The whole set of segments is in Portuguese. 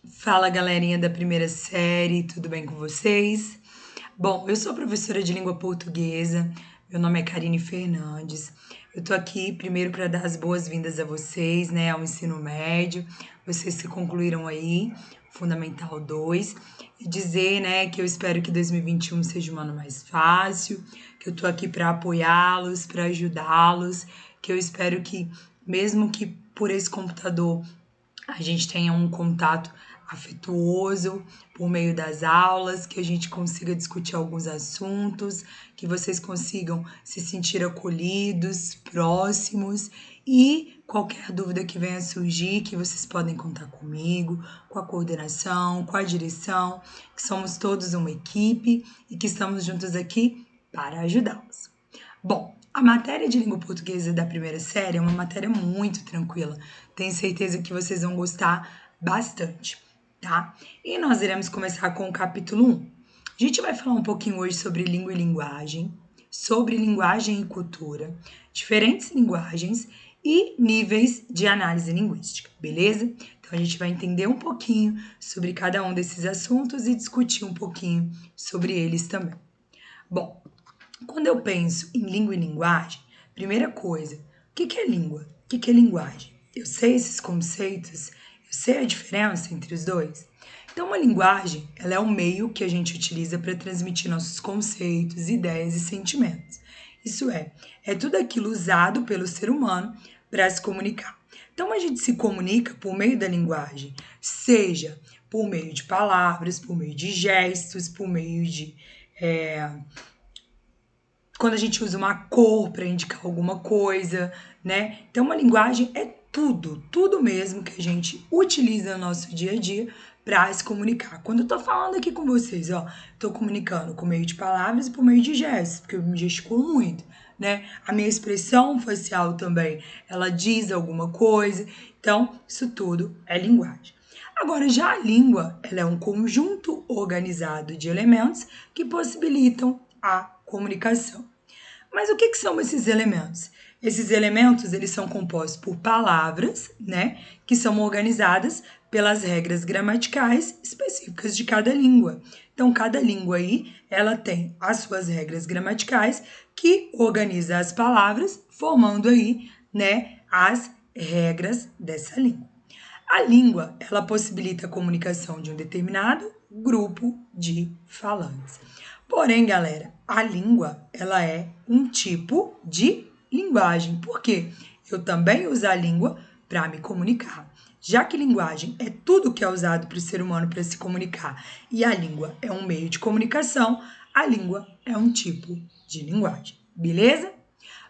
Fala, galerinha da primeira série, tudo bem com vocês? Bom, eu sou professora de língua portuguesa, meu nome é Karine Fernandes. Eu tô aqui primeiro para dar as boas-vindas a vocês, né, ao ensino médio. Vocês que concluíram aí, Fundamental 2, e dizer, né, que eu espero que 2021 seja um ano mais fácil, que eu tô aqui para apoiá-los, para ajudá-los, que eu espero que, mesmo que por esse computador a gente tenha um contato afetuoso por meio das aulas, que a gente consiga discutir alguns assuntos, que vocês consigam se sentir acolhidos, próximos e qualquer dúvida que venha a surgir, que vocês podem contar comigo, com a coordenação, com a direção, que somos todos uma equipe e que estamos juntos aqui para ajudá-los. Bom, a matéria de língua portuguesa da primeira série é uma matéria muito tranquila. Tenho certeza que vocês vão gostar bastante, tá? E nós iremos começar com o capítulo 1. A gente vai falar um pouquinho hoje sobre língua e linguagem, sobre linguagem e cultura, diferentes linguagens e níveis de análise linguística, beleza? Então a gente vai entender um pouquinho sobre cada um desses assuntos e discutir um pouquinho sobre eles também. Bom, quando eu penso em língua e linguagem, primeira coisa, o que é língua? O que é linguagem? Eu sei esses conceitos, eu sei a diferença entre os dois. Então, uma linguagem, ela é um meio que a gente utiliza para transmitir nossos conceitos, ideias e sentimentos. Isso é tudo aquilo usado pelo ser humano para se comunicar. Então, a gente se comunica por meio da linguagem, seja por meio de palavras, por meio de gestos, por meio de quando a gente usa uma cor para indicar alguma coisa, né? Então, uma linguagem é tudo mesmo que a gente utiliza no nosso dia a dia para se comunicar. Quando eu tô falando aqui com vocês, ó, tô comunicando por meio de palavras e por meio de gestos, porque eu me gesticulo muito, né? A minha expressão facial também, ela diz alguma coisa. Então, isso tudo é linguagem. Agora, já a língua, ela é um conjunto organizado de elementos que possibilitam a comunicação. Mas o que são esses elementos? Esses elementos, eles são compostos por palavras, né, que são organizadas pelas regras gramaticais específicas de cada língua. Então, cada língua aí, ela tem as suas regras gramaticais que organiza as palavras, formando aí, né, as regras dessa língua. A língua, ela possibilita a comunicação de um determinado grupo de falantes. Porém, galera, a língua, ela é um tipo de linguagem. Por quê? Eu também uso a língua para me comunicar. Já que linguagem é tudo que é usado para o ser humano para se comunicar e a língua é um meio de comunicação, a língua é um tipo de linguagem. Beleza?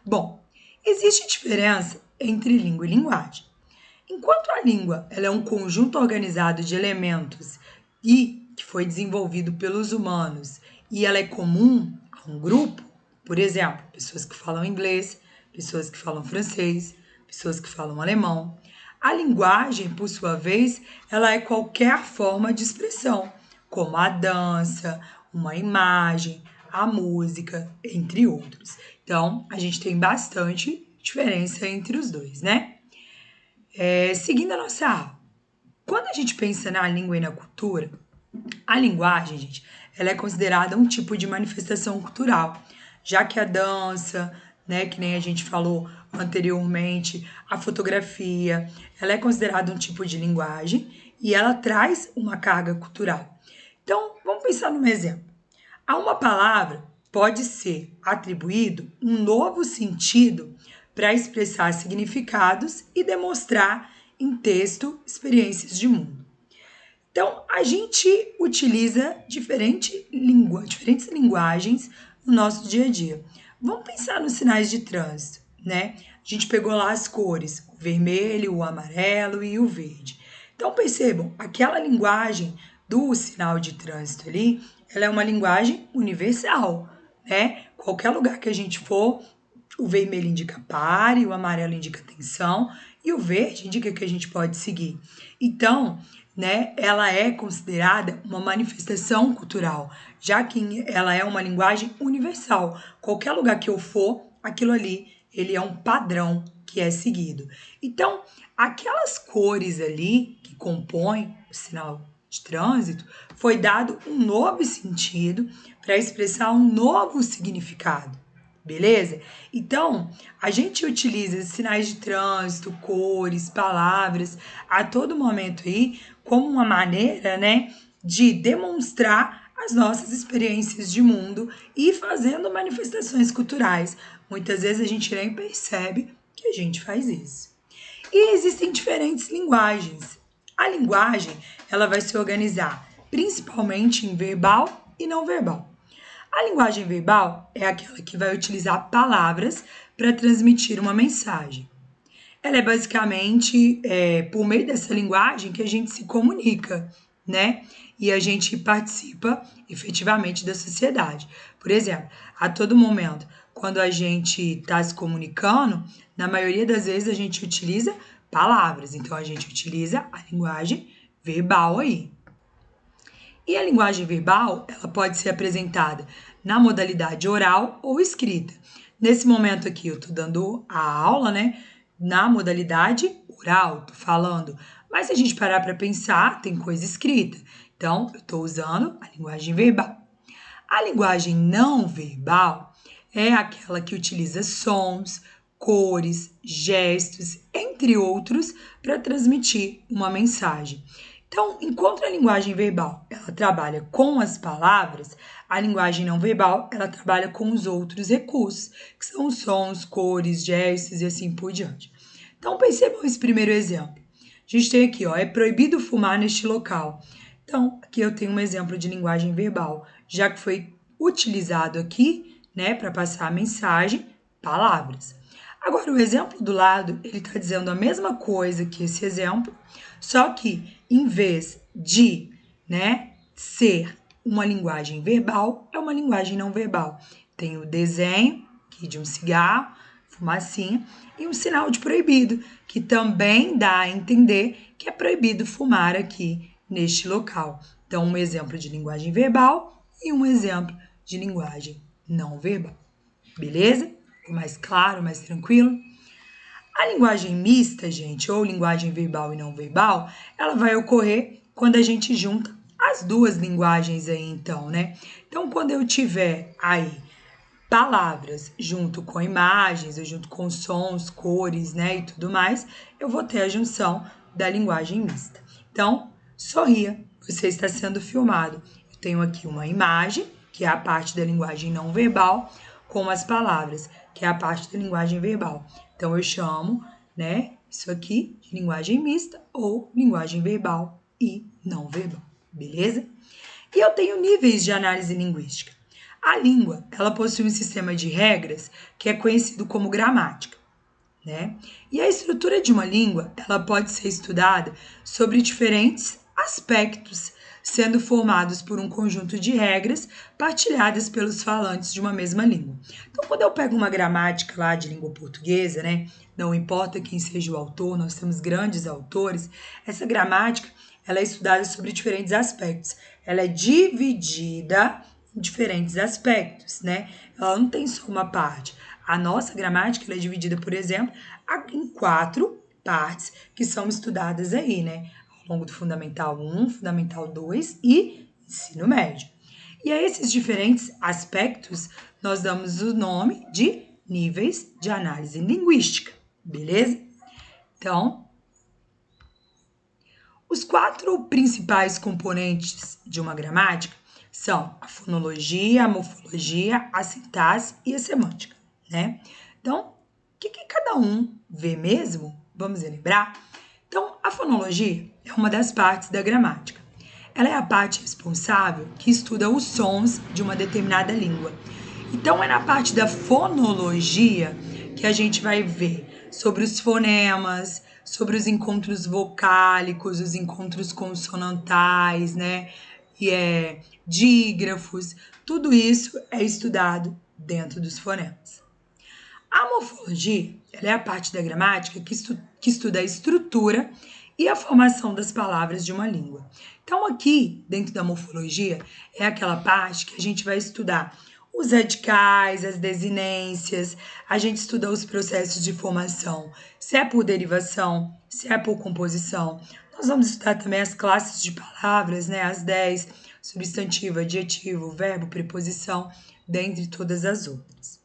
Bom, existe diferença entre língua e linguagem. Enquanto a língua ela é um conjunto organizado de elementos e que foi desenvolvido pelos humanos e ela é comum a um grupo, por exemplo, pessoas que falam inglês, pessoas que falam francês, pessoas que falam alemão. A linguagem, por sua vez, ela é qualquer forma de expressão, como a dança, uma imagem, a música, entre outros. Então, a gente tem bastante diferença entre os dois, né? Seguindo a nossa aula, quando a gente pensa na língua e na cultura, a linguagem, gente, ela é considerada um tipo de manifestação cultural, já que a dança, né, que nem a gente falou anteriormente, a fotografia, ela é considerada um tipo de linguagem e ela traz uma carga cultural. Então, vamos pensar num exemplo. A uma palavra pode ser atribuído um novo sentido para expressar significados e demonstrar em texto experiências de mundo. Então, a gente utiliza diferentes linguagens no nosso dia a dia. Vamos pensar nos sinais de trânsito, né? A gente pegou lá as cores, o vermelho, o amarelo e o verde. Então, percebam, aquela linguagem do sinal de trânsito ali, ela é uma linguagem universal, né? Qualquer lugar que a gente for, o vermelho indica pare, o amarelo indica atenção e o verde indica que a gente pode seguir. Então, né, ela é considerada uma manifestação cultural, já que ela é uma linguagem universal. Qualquer lugar que eu for, aquilo ali, ele é um padrão que é seguido. Então, aquelas cores ali que compõe o sinal de trânsito, foi dado um novo sentido para expressar um novo significado, beleza? Então, a gente utiliza sinais de trânsito, cores, palavras, a todo momento aí, como uma maneira, né, de demonstrar as nossas experiências de mundo e fazendo manifestações culturais. Muitas vezes a gente nem percebe que a gente faz isso. E existem diferentes linguagens. A linguagem, ela vai se organizar principalmente em verbal e não verbal. A linguagem verbal é aquela que vai utilizar palavras para transmitir uma mensagem. Ela é basicamente por meio dessa linguagem que a gente se comunica, né? E a gente participa efetivamente da sociedade. Por exemplo, a todo momento, quando a gente está se comunicando, na maioria das vezes a gente utiliza palavras. Então, a gente utiliza a linguagem verbal aí. E a linguagem verbal, ela pode ser apresentada na modalidade oral ou escrita. Nesse momento aqui, eu estou dando a aula, né? Na modalidade oral, estou falando. Mas se a gente parar para pensar, tem coisa escrita. Então, eu estou usando a linguagem verbal. A linguagem não verbal é aquela que utiliza sons, cores, gestos, entre outros, para transmitir uma mensagem. Então, enquanto a linguagem verbal ela trabalha com as palavras, a linguagem não verbal ela trabalha com os outros recursos, que são os sons, cores, gestos e assim por diante. Então, percebam esse primeiro exemplo. A gente tem aqui, ó, é proibido fumar neste local. Então, aqui eu tenho um exemplo de linguagem verbal, já que foi utilizado aqui, né, para passar a mensagem, palavras. Agora, o exemplo do lado, ele está dizendo a mesma coisa que esse exemplo, só que em vez de, né, ser uma linguagem verbal, é uma linguagem não verbal. Tem o desenho aqui de um cigarro, fumacinha, e um sinal de proibido, que também dá a entender que é proibido fumar aqui neste local. Então, um exemplo de linguagem verbal e um exemplo de linguagem não verbal. Beleza? Ficou mais claro, mais tranquilo? A linguagem mista, gente, ou linguagem verbal e não verbal, ela vai ocorrer quando a gente junta as duas linguagens aí, então, né? Então, quando eu tiver aí palavras junto com imagens, ou junto com sons, cores, né, e tudo mais, eu vou ter a junção da linguagem mista. Então, sorria, você está sendo filmado. Eu tenho aqui uma imagem, que é a parte da linguagem não verbal, com as palavras, que é a parte da linguagem verbal. Então, eu chamo, né, isso aqui de linguagem mista ou linguagem verbal e não verbal, beleza? E eu tenho níveis de análise linguística. A língua, ela possui um sistema de regras que é conhecido como gramática, né? E a estrutura de uma língua, ela pode ser estudada sobre diferentes aspectos, sendo formados por um conjunto de regras partilhadas pelos falantes de uma mesma língua. Então, quando eu pego uma gramática lá de língua portuguesa, né? Não importa quem seja o autor, nós temos grandes autores, essa gramática, ela é estudada sobre diferentes aspectos. Ela é dividida em diferentes aspectos, né? Ela não tem só uma parte. A nossa gramática ela é dividida, por exemplo, em 4 partes que são estudadas aí, né? Ao longo do Fundamental 1, Fundamental 2 e Ensino Médio. E a esses diferentes aspectos, nós damos o nome de níveis de análise linguística, beleza? Então, os 4 principais componentes de uma gramática são a fonologia, a morfologia, a sintaxe e a semântica, né? Então, o que cada um vê mesmo? Vamos lembrar? Então, a fonologia é uma das partes da gramática. Ela é a parte responsável que estuda os sons de uma determinada língua. Então, é na parte da fonologia que a gente vai ver sobre os fonemas, sobre os encontros vocálicos, os encontros consonantais, né? E dígrafos, tudo isso é estudado dentro dos fonemas. A morfologia, ela é a parte da gramática que estuda a estrutura e a formação das palavras de uma língua. Então, aqui, dentro da morfologia, é aquela parte que a gente vai estudar os radicais, as desinências, a gente estuda os processos de formação, se é por derivação, se é por composição. Nós vamos estudar também as classes de palavras, né? As 10, substantivo, adjetivo, verbo, preposição, dentre todas as outras.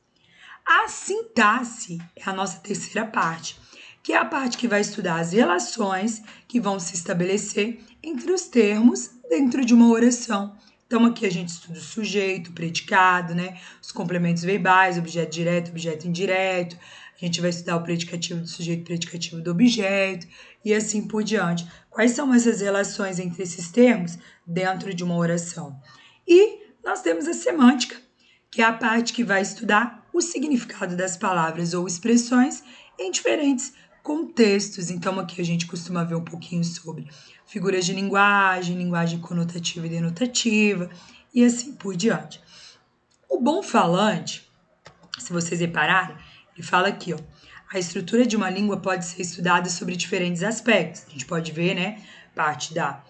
A sintaxe é a nossa terceira parte, que é a parte que vai estudar as relações que vão se estabelecer entre os termos dentro de uma oração. Então, aqui a gente estuda o sujeito, o predicado, né? Os complementos verbais, objeto direto, objeto indireto. A gente vai estudar o predicativo do sujeito, predicativo do objeto e assim por diante. Quais são essas relações entre esses termos dentro de uma oração? E nós temos a semântica, que é a parte que vai estudar o significado das palavras ou expressões em diferentes contextos. Então, aqui a gente costuma ver um pouquinho sobre figuras de linguagem, linguagem conotativa e denotativa, e assim por diante. O bom falante, se vocês repararem, ele fala aqui, ó, a estrutura de uma língua pode ser estudada sobre diferentes aspectos. A gente pode ver, né, parte da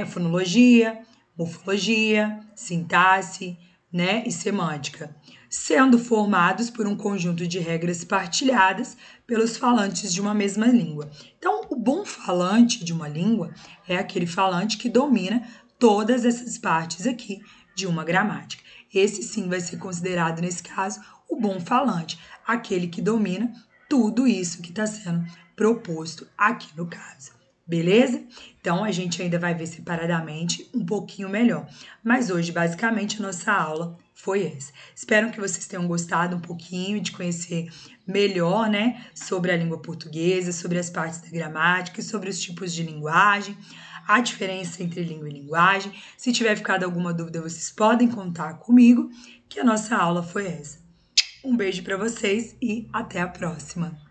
fonologia, morfologia, sintaxe, né, e semântica, sendo formados por um conjunto de regras partilhadas pelos falantes de uma mesma língua. Então, o bom falante de uma língua é aquele falante que domina todas essas partes aqui de uma gramática. Esse sim vai ser considerado, nesse caso, o bom falante, aquele que domina tudo isso que está sendo proposto aqui no caso. Beleza? Então, a gente ainda vai ver separadamente um pouquinho melhor. Mas hoje, basicamente, a nossa aula foi essa. Espero que vocês tenham gostado um pouquinho de conhecer melhor, né, sobre a língua portuguesa, sobre as partes da gramática, sobre os tipos de linguagem, a diferença entre língua e linguagem. Se tiver ficado alguma dúvida, vocês podem contar comigo, que a nossa aula foi essa. Um beijo para vocês e até a próxima!